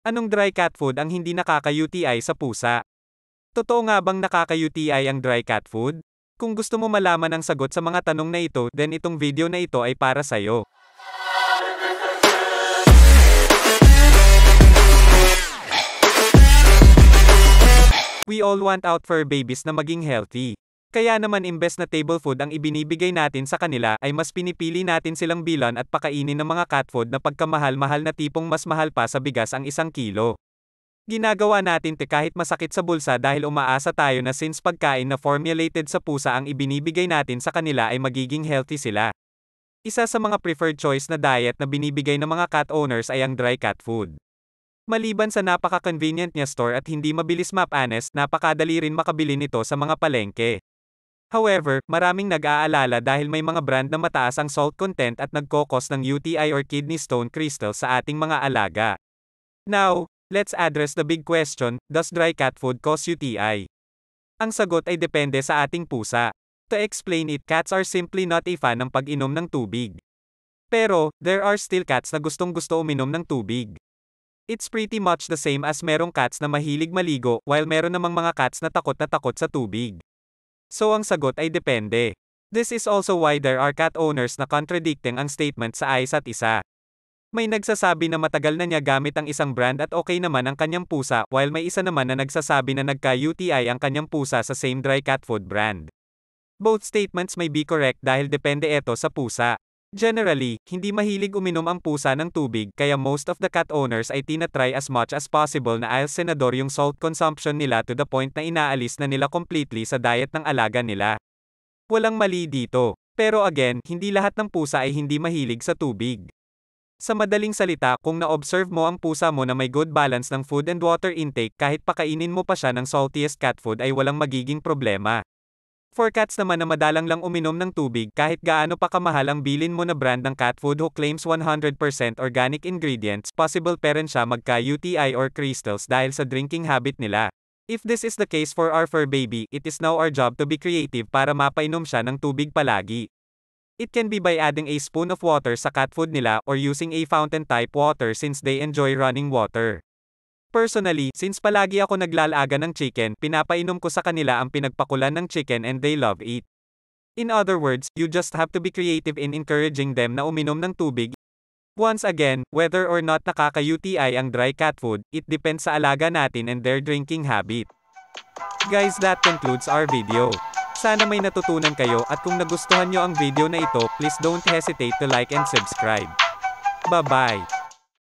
Anong dry cat food ang hindi nakaka-UTI sa pusa? Totoo nga bang nakaka-UTI ang dry cat food? Kung gusto mo malaman ang sagot sa mga tanong na ito, then itong video na ito ay para sa'yo. We all want our fur babies na maging healthy. Kaya naman imbes na table food ang ibinibigay natin sa kanila, ay mas pinipili natin silang bilan at pakainin ng mga cat food na pagkamahal-mahal na tipong mas mahal pa sa bigas ang 1 kilo. Ginagawa natin kahit masakit sa bulsa dahil umaasa tayo na since pagkain na formulated sa pusa ang ibinibigay natin sa kanila ay magiging healthy sila. Isa sa mga preferred choice na diet na binibigay ng mga cat owners ay ang dry cat food. Maliban sa napaka-convenient niya store at hindi mabilis mapanis, napakadali rin makabili nito sa mga palengke. However, maraming nag-aalala dahil may mga brand na mataas ang salt content at nagkokos ng UTI or kidney stone crystals sa ating mga alaga. Now, let's address the big question, does dry cat food cause UTI? Ang sagot ay depende sa ating pusa. To explain it, cats are simply not a fan ng pag-inom ng tubig. Pero, there are still cats na gustong-gusto uminom ng tubig. It's pretty much the same as merong cats na mahilig maligo, while meron namang mga cats na takot sa tubig. So ang sagot ay depende. This is also why there are cat owners na contradicting ang statement sa isa't isa. May nagsasabi na matagal na niya gamit ang isang brand at okay naman ang kanyang pusa, while may isa naman na nagsasabi na nagka-UTI ang kanyang pusa sa same dry cat food brand. Both statements may be correct dahil depende ito sa pusa. Generally, hindi mahilig uminom ang pusa ng tubig kaya most of the cat owners ay tinatry as much as possible na senador yung salt consumption nila to the point na inaalis na nila completely sa diet ng alaga nila. Walang mali dito. Pero again, hindi lahat ng pusa ay hindi mahilig sa tubig. Sa madaling salita, kung na-observe mo ang pusa mo na may good balance ng food and water intake kahit pakainin mo pa siya ng saltiest cat food ay walang magiging problema. For cats naman na madalang lang uminom ng tubig kahit gaano pa kamahal ang bilin mo na brand ng cat food who claims 100% organic ingredients, possible pa rin siya magka-UTI or crystals dahil sa drinking habit nila. If this is the case for our fur baby, it is now our job to be creative para mapainom siya ng tubig palagi. It can be by adding a spoon of water sa cat food nila or using a fountain type water since they enjoy running water. Personally, since palagi ako naglalaga ng chicken, pinapainom ko sa kanila ang pinagpakulan ng chicken and they love it. In other words, you just have to be creative in encouraging them na uminom ng tubig. Once again, whether or not nakaka-UTI ang dry cat food, it depends sa alaga natin and their drinking habit. Guys, that concludes our video. Sana may natutunan kayo at kung nagustuhan nyo ang video na ito, please don't hesitate to like and subscribe. Bye-bye!